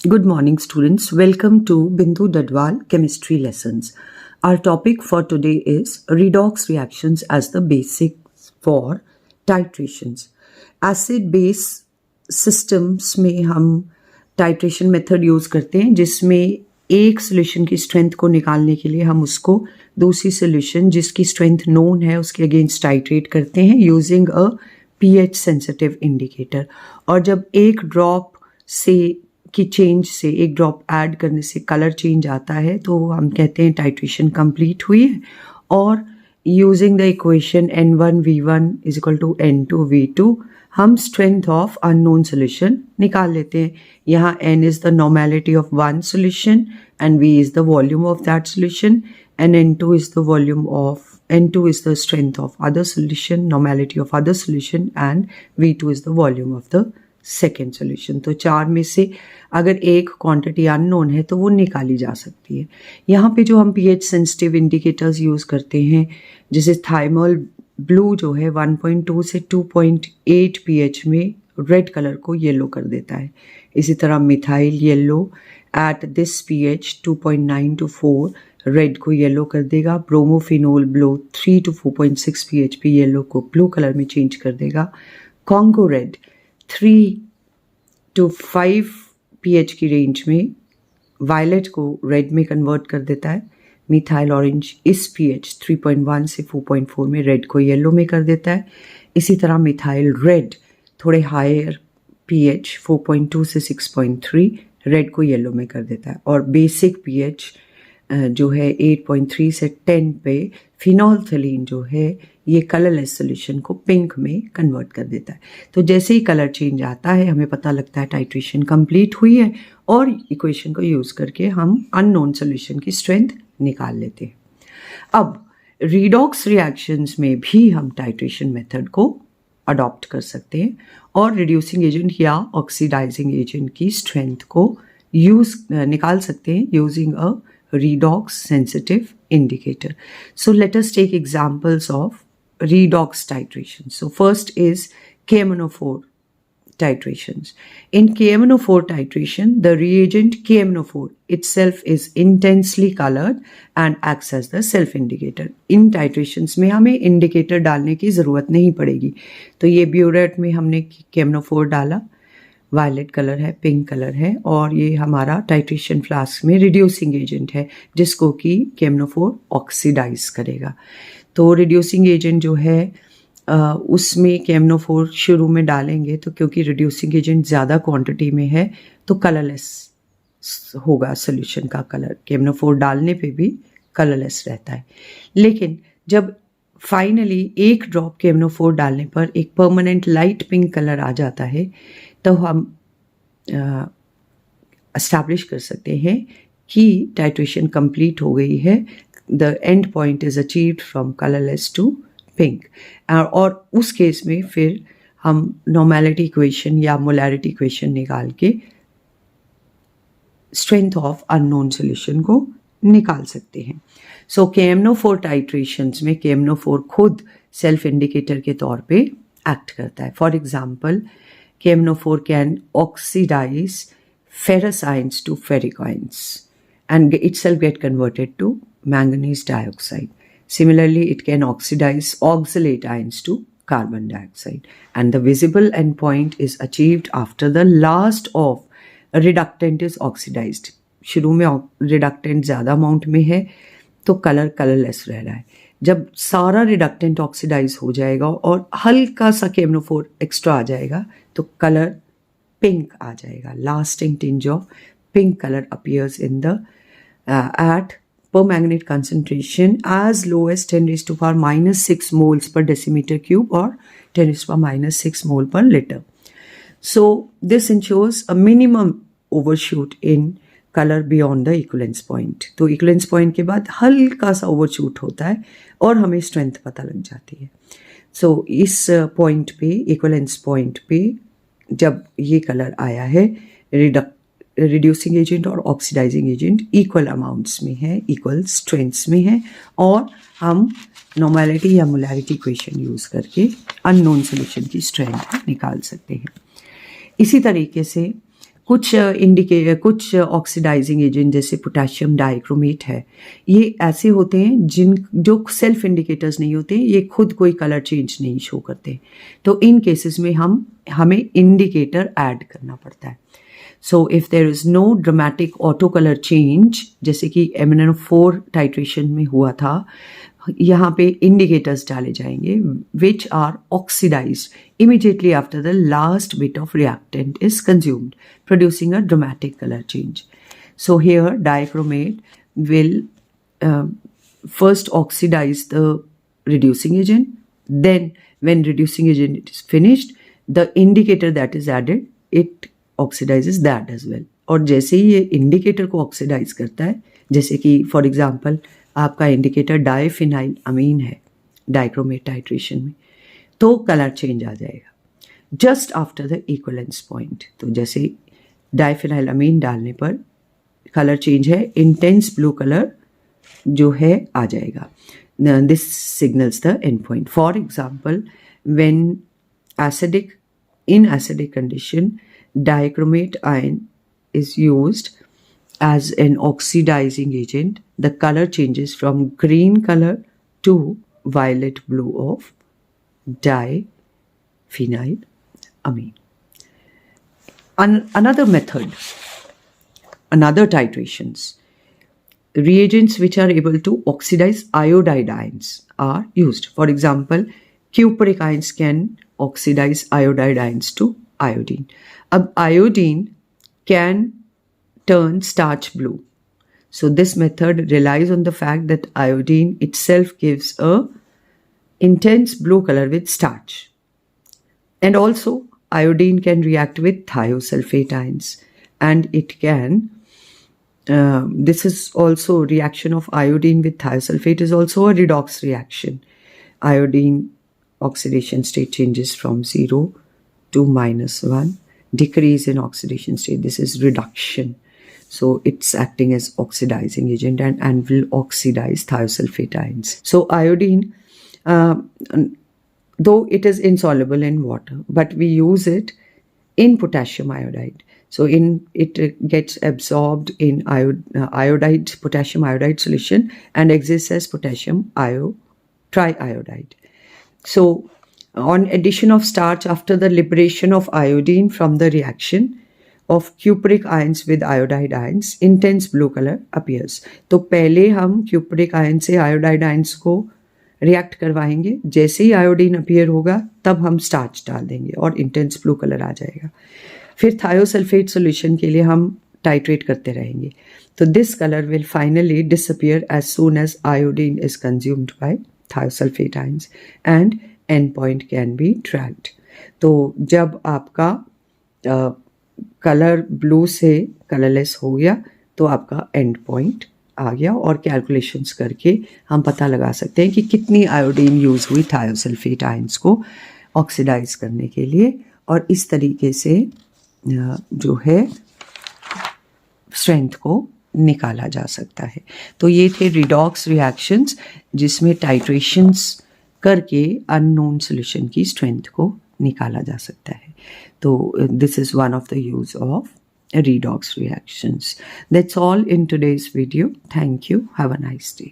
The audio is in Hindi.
Good morning, students. Welcome to Bindu Dhadwal Chemistry Lessons. Our topic for today is redox reactions as the basics for titrations. Acid base systems में हम titration method यूज करते हैं, जिसमें एक solution की strength को निकालने के लिए हम उसको दूसरी solution जिसकी strength known है उसके against titrate करते हैं using a pH sensitive indicator. और जब एक ड्रॉप से की चेंज से एक ड्रॉप ऐड करने से कलर चेंज आता है तो हम कहते हैं टाइट्रेशन कंप्लीट हुई है. और using the equation N1V1 is equal to N2V2 हम स्ट्रेंथ ऑफ अननोन सोल्यूशन निकाल लेते हैं. यहाँ N is the normality of one solution and V is the volume of that solution and N2 is the volume of N2 is the strength of other solution, normality of other solution and V2 is the volume of the second solution. तो चार में से अगर एक क्वांटिटी अननोन है तो वो निकाली जा सकती है. यहाँ पे जो हम pH सेंसिटिव इंडिकेटर्स यूज़ करते हैं जैसे थाइमोल ब्लू जो है 1.2 से 2.8 pH में रेड कलर को येलो कर देता है. इसी तरह methyl yellow at this pH 2.9 to 4 red को येलो कर देगा. ब्रोमोफिनोल ब्लो 3 to 4.6 pH पे येलो को ब्लू कलर में चेंज कर देगा. कॉन्गो रेड 3 to 5 pH की रेंज में वायलेट को रेड में कन्वर्ट कर देता है. मिथाइल ऑरेंज इस pH 3.1 से 4.4 में रेड को येलो में कर देता है. इसी तरह मिथाइल रेड थोड़े हायर pH 4.2 से 6.3 रेड को येलो में कर देता है. और बेसिक pH जो है 8.3 से 10 पे फिनोल्फथलीन जो है ये कलरलेस सोल्यूशन को पिंक में कन्वर्ट कर देता है. तो जैसे ही कलर चेंज आता है हमें पता लगता है टाइट्रेशन कंप्लीट हुई है और इक्वेशन को यूज़ करके हम अननोन सोल्यूशन की स्ट्रेंथ निकाल लेते हैं. अब रीडॉक्स रिएक्शंस में भी हम टाइट्रेशन मेथड को अडॉप्ट कर सकते हैं और रिड्यूसिंग एजेंट या ऑक्सीडाइजिंग एजेंट की स्ट्रेंथ को निकाल सकते हैं using a redox sensitive indicator. So let us take examples of redox titration. So first is KMnO4 titrations. In KMnO4 titration, the reagent KMnO4 itself is intensely colored and acts as the self indicator. In titrations में हमें indicator डालने की ज़रूरत नहीं पड़ेगी. तो ये ब्यूरेट में हमने KMnO4 डाला, वायलेट कलर है, पिंक कलर है और ये हमारा टाइट्रेशन फ्लास्क में रिड्यूसिंग एजेंट है जिसको कि KMnO4 ऑक्सीडाइज करेगा. तो रिड्यूसिंग एजेंट जो है उसमें KMnO4 शुरू में डालेंगे तो क्योंकि रिड्यूसिंग एजेंट ज़्यादा क्वांटिटी में है तो कलरलेस होगा सोल्यूशन का कलर. KMnO4 डालने पे भी कलरलेस रहता है. लेकिन जब फाइनली एक ड्रॉप KMnO4 डालने पर एक परमानेंट लाइट पिंक कलर आ जाता है तो हम एस्टैब्लिश कर सकते हैं कि टाइट्रेशन कंप्लीट हो गई है. The end point is achieved from colourless to pink. और उस केस में फिर हम नॉर्मेलिटी इक्वेशन या मोलैरिटी इक्वेशन निकाल के स्ट्रेंथ ऑफ अननोन सोल्यूशन को निकाल सकते हैं. सो KMnO4 टाइट्रेशंस में KMnO4 खुद सेल्फ इंडिकेटर के तौर पे एक्ट करता है. For example KMnO4 can oxidize ferrous ions to ferric ions and itself get converted to manganese dioxide. Similarly, it can oxidize oxalate ions to carbon dioxide. And the visible endpoint is achieved after the last of a reductant is oxidized. शुरू में reductant ज़्यादा अमाउंट में है तो कलर कलरलेस रह रहा है. जब सारा रिडक्टेंट ऑक्सीडाइज हो जाएगा और हल्का सा KMnO4 एक्स्ट्रा आ जाएगा तो कलर पिंक आ जाएगा. Lasting tinge of pink colour appears in the at permanganate concentration as low as 10⁻⁻6 moles per decimeter cube or 10⁻⁻6 mole per liter. So this ensures a minimum overshoot in colour beyond the equivalence point. तो इक्विवेलेंस पॉइंट के बाद हल्का सा ओवरशूट होता है और हमें स्ट्रेंथ पता लग जाती है. सो इस पॉइंट पे इक्विवेलेंस पॉइंट पे जब ये कलर आया है रिड्यूसिंग एजेंट और ऑक्सीडाइजिंग एजेंट इक्वल अमाउंट्स में है, इक्वल स्ट्रेंथ्स में है और हम नॉर्मेलिटी या मोलैरिटी इक्वेशन यूज़ करके अननोन सोल्यूशन की स्ट्रेंथ निकाल सकते हैं. इसी तरीके से कुछ ऑक्सीडाइजिंग एजेंट जैसे पोटेशियम डाइक्रोमेट है, ये ऐसे होते हैं जो सेल्फ इंडिकेटर्स नहीं होते, ये खुद कोई कलर चेंज नहीं शो करते। तो इन केसेस में हमें इंडिकेटर ऐड करना पड़ता है। So if there is no dramatic auto colour change, जैसे कि MnO4 टाइट्रेशन में हुआ था, यहाँ पे इंडिकेटर्स डाले जाएंगे which are oxidised immediately after the last bit of reactant is consumed, producing a dramatic color change. So here dichromate will first oxidize the reducing agent, then when reducing agent is finished, the indicator that is added, it oxidizes that as well. और जैसे ही ये इंडिकेटर को ऑक्सीडाइज करता है, जैसे कि फॉर एग्जाम्पल आपका इंडिकेटर डाइफिनाइल अमीन है डाइक्रोमेट टाइट्रेशन में, तो कलर चेंज आ जाएगा just after the equivalence point. तो जैसे डाइफिनाइल अमीन डालने पर कलर चेंज है, इंटेंस ब्लू कलर जो है आ जाएगा। This signals the end point. For example when in acidic condition, dichromate ion is used as an oxidizing agent. The color changes from green color to violet blue of diphenylamine. Another method, another titrations, reagents which are able to oxidize iodide ions are used. For example, cupric ions can oxidize iodide ions to iodine. Ab iodine can turn starch blue. So this method relies on the fact that iodine itself gives a intense blue color with starch. And also iodine can react with thiosulfate ions, and it can this is also reaction of iodine with thiosulfate is also a redox reaction. Iodine oxidation state changes from 0 to -1, decrease in oxidation state, this is reduction. So it's acting as oxidizing agent and will oxidize thiosulfate ions. So iodine, though it is insoluble in water, but we use it in potassium iodide. So it gets absorbed in potassium iodide solution and exists as potassium triiodide. So on addition of starch after the liberation of iodine from the reaction of cupric ions with iodide ions, intense blue color appears. तो पहले हम cupric ion से iodide ions को रिएक्ट करवाएंगे, जैसे ही आयोडीन अपीयर होगा तब हम स्टार्च डाल देंगे और इंटेंस ब्लू कलर आ जाएगा। फिर थायोसल्फेट सॉल्यूशन के लिए हम टाइट्रेट करते रहेंगे, तो this colour will finally disappear as soon as iodine is consumed by thiosulphate ions and end point can be tracked. तो जब आपका कलर ब्लू से कलरलेस हो गया तो आपका एंड पॉइंट आ गया, और कैलकुलेशंस करके हम पता लगा सकते हैं कि कितनी आयोडीन यूज़ हुई थायोसल्फेट आयंस को ऑक्सीडाइज करने के लिए, और इस तरीके से जो है स्ट्रेंथ को निकाला जा सकता है। तो ये थे रिडॉक्स रिएक्शंस जिसमें टाइट्रेशंस करके अननोन सॉल्यूशन की स्ट्रेंथ को निकाला जा सकता है। तो this is one of the use of redox reactions. That's all in today's video. Thank you. Have a nice day.